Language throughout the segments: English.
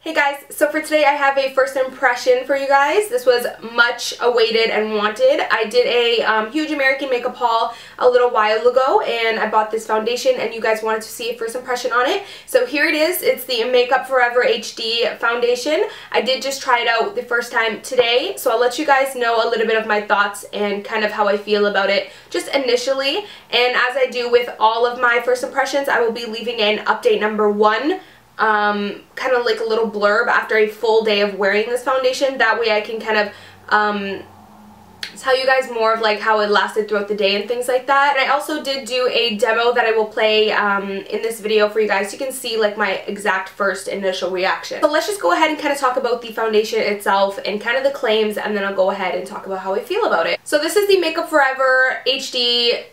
Hey guys, so for today I have a first impression for you guys. This was much awaited and wanted. I did a huge American makeup haul a little while ago and I bought this foundation and you guys wanted to see a first impression on it. So here it is. It's the Makeup Forever HD foundation. I did just try it out the first time today, so I'll let you guys know a little bit of my thoughts and kind of how I feel about it just initially. And as I do with all of my first impressions, I will be leaving in update number 1. Kind of like a little blurb after a full day of wearing this foundation. That way I can kind of tell you guys more of like how it lasted throughout the day and things like that. And I also did do a demo that I will play in this video for you guys so you can see like my exact first initial reaction. So let's just go ahead and kind of talk about the foundation itself and kind of the claims, and then I'll go ahead and talk about how I feel about it. So this is the Makeup Forever HD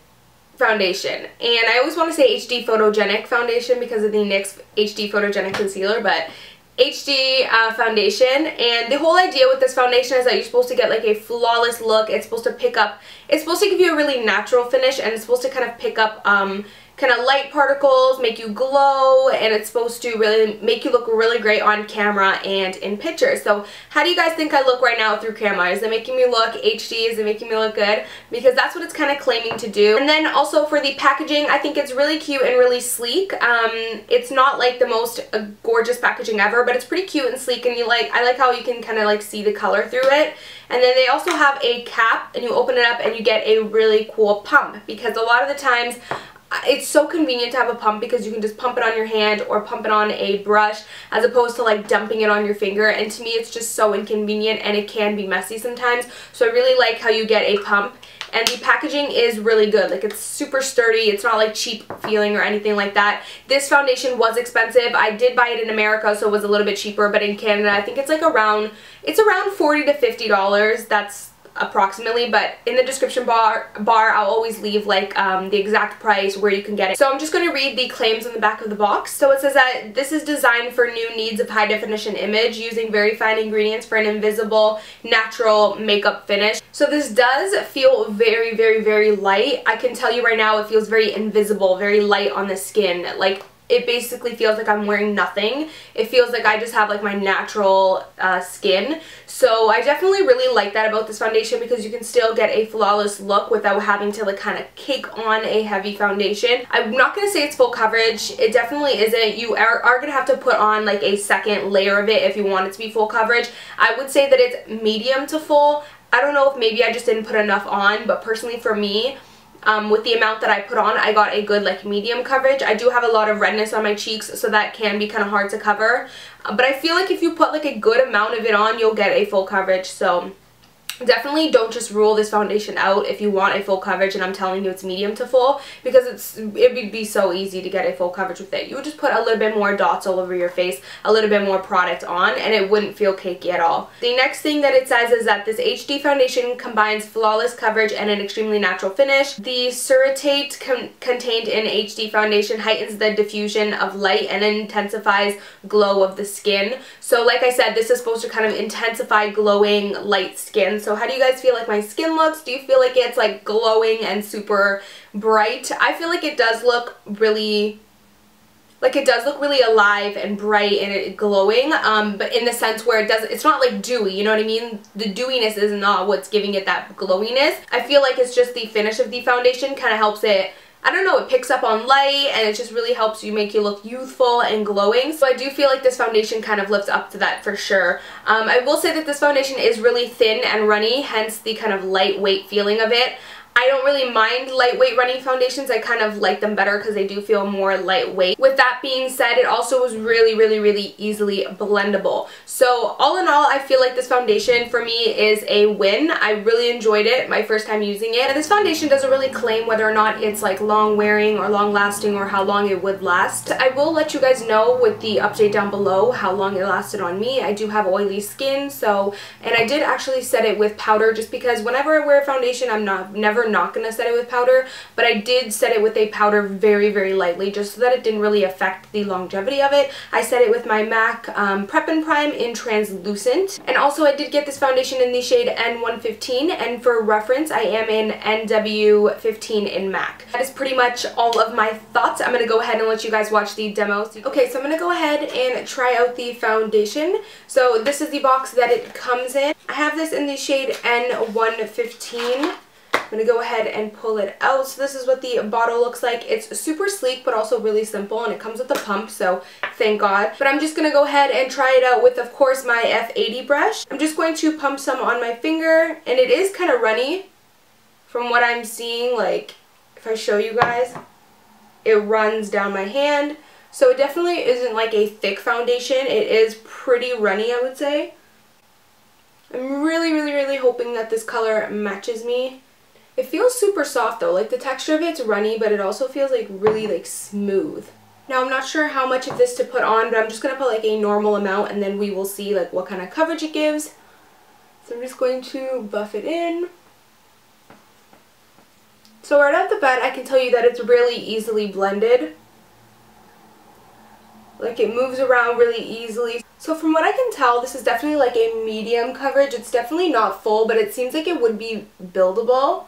foundation, and I always want to say HD Photogenic foundation because of the NYX HD Photogenic Concealer, but HD foundation. And the whole idea with this foundation is that you're supposed to get like a flawless look. It's supposed to give you a really natural finish, and it's supposed to kind of pick up kind of light particles, make you glow, and it's supposed to really make you look really great on camera and in pictures. So how do you guys think I look right now through camera? Is it making me look HD? Is it making me look good? Because that's what it's kind of claiming to do. And then also for the packaging, I think it's really cute and really sleek. It's not like the most gorgeous packaging ever, but it's pretty cute and sleek, and I like how you can kind of like see the color through it. And then they also have a cap, and you open it up and you get a really cool pump, because a lot of the times it's so convenient to have a pump because you can just pump it on your hand or pump it on a brush as opposed to like dumping it on your finger, and to me it's just so inconvenient and it can be messy sometimes. So I really like how you get a pump, and the packaging is really good. Like, it's super sturdy. It's not like cheap feeling or anything like that. This foundation was expensive. I did buy it in America, so it was a little bit cheaper, but in Canada I think it's like around $40 to $50. That's approximately, but in the description bar I'll always leave like the exact price where you can get it. So I'm just going to read the claims on the back of the box. So it says that this is designed for new needs of high definition image using very fine ingredients for an invisible natural makeup finish. So this does feel very, very, very light. I can tell you right now it feels very invisible, very light on the skin. Like, it basically feels like I'm wearing nothing. It feels like I just have like my natural skin. So I definitely really like that about this foundation, because you can still get a flawless look without having to like kind of cake on a heavy foundation. I'm not going to say it's full coverage. It definitely isn't. You are going to have to put on like a second layer of it if you want it to be full coverage. I would say that it's medium to full. I don't know if maybe I just didn't put enough on, but personally for me, with the amount that I put on, I got a good like medium coverage. I do have a lot of redness on my cheeks, so that can be kind of hard to cover. But I feel like if you put like a good amount of it on, you'll get a full coverage. So definitely don't just rule this foundation out if you want a full coverage and I'm telling you it's medium to full, because it would be so easy to get a full coverage with it. You would just put a little bit more dots all over your face, a little bit more product on, and it wouldn't feel cakey at all. The next thing that it says is that this HD foundation combines flawless coverage and an extremely natural finish. The cerutate contained in HD foundation heightens the diffusion of light and intensifies glow of the skin. So like I said, this is supposed to kind of intensify glowing light skin. So how do you guys feel like my skin looks? Do you feel like it's like glowing and super bright? I feel like it does look really, alive and bright and glowing, but in the sense where it's not like dewy, you know what I mean? The dewiness is not what's giving it that glowiness. I feel like it's just the finish of the foundation kind of helps it, I don't know, it picks up on light and it just really helps you make you look youthful and glowing. So I do feel like this foundation kind of lives up to that for sure. I will say that this foundation is really thin and runny, hence the kind of lightweight feeling of it. I don't really mind lightweight running foundations. I kind of like them better because they do feel more lightweight. With that being said, it also was really, really, really easily blendable. So all in all, I feel like this foundation for me is a win. I really enjoyed it my first time using it. And this foundation doesn't really claim whether or not it's like long wearing or long lasting or how long it would last. I will let you guys know with the update down below how long it lasted on me. I do have oily skin, so, and I did actually set it with powder just because whenever I wear a foundation, I'm never we're not going to set it with powder, but I did set it with a powder very, very lightly just so that it didn't really affect the longevity of it. I set it with my MAC Prep and Prime in Translucent. And also I did get this foundation in the shade N115, and for reference I am in NW15 in MAC. That is pretty much all of my thoughts. I'm going to go ahead and let you guys watch the demo. Okay, so I'm going to go ahead and try out the foundation. So this is the box that it comes in. I have this in the shade N115. I'm going to go ahead and pull it out. So this is what the bottle looks like. It's super sleek but also really simple, and it comes with a pump, so thank God. But I'm just going to go ahead and try it out with, of course, my F80 brush. I'm just going to pump some on my finger, and it is kind of runny from what I'm seeing. Like, if I show you guys, it runs down my hand. So it definitely isn't like a thick foundation. It is pretty runny, I would say. I'm really, really, really hoping that this color matches me. It feels super soft though. Like, the texture of it's runny, but it also feels like really like smooth. Now I'm not sure how much of this to put on, but I'm just going to put like a normal amount, and then we will see like what kind of coverage it gives. So I'm just going to buff it in. So right off the bat I can tell you that it's really easily blended. Like, it moves around really easily. So from what I can tell, this is definitely like a medium coverage. It's definitely not full, but it seems like it would be buildable.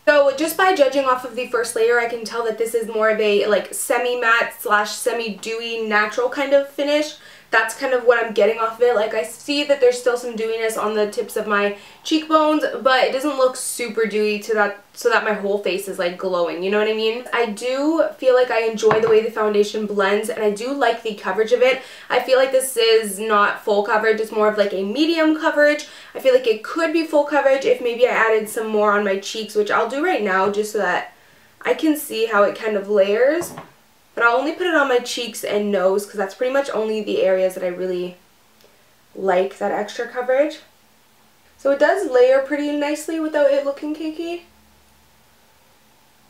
So just by judging off of the first layer, I can tell that this is more of a like semi-matte / semi-dewy natural kind of finish. That's kind of what I'm getting off of it. Like, I see that there's still some dewiness on the tips of my cheekbones, but it doesn't look super dewy to that, so that my whole face is like glowing, you know what I mean? I do feel like I enjoy the way the foundation blends, and I do like the coverage of it. I feel like this is not full coverage, it's more of like a medium coverage. I feel like it could be full coverage if maybe I added some more on my cheeks, which I'll do right now just so that I can see how it kind of layers. But I'll only put it on my cheeks and nose because that's pretty much only the areas that I really like that extra coverage. So it does layer pretty nicely without it looking cakey.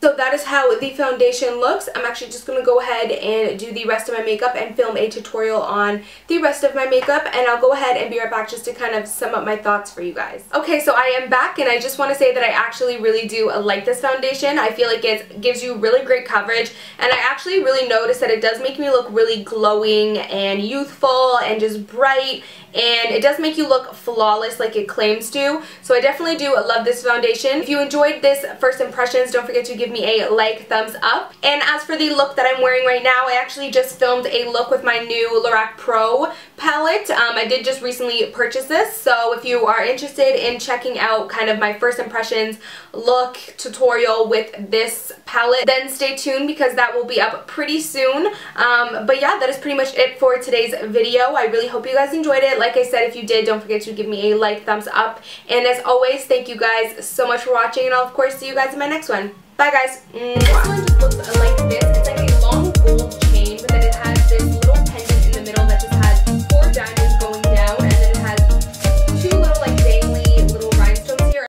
So that is how the foundation looks. I'm actually just going to go ahead and do the rest of my makeup and film a tutorial on the rest of my makeup, and I'll go ahead and be right back just to kind of sum up my thoughts for you guys. Okay, so I am back, and I just want to say that I actually really do like this foundation. I feel like it gives you really great coverage, and I actually really noticed that it does make me look really glowing and youthful and just bright, and it does make you look flawless like it claims to. So I definitely do love this foundation. If you enjoyed this first impressions, don't forget to give me a like, thumbs up. And as for the look that I'm wearing right now, I actually just filmed a look with my new Lorac Pro palette. I did just recently purchase this, so if you are interested in checking out kind of my first impressions look tutorial with this palette, then stay tuned because that will be up pretty soon. But yeah, that is pretty much it for today's video. I really hope you guys enjoyed it. Like I said, if you did, don't forget to give me a like, thumbs up. And as always, thank you guys so much for watching, and I'll of course see you guys in my next one. Bye guys. Mwah. This one just looks like this.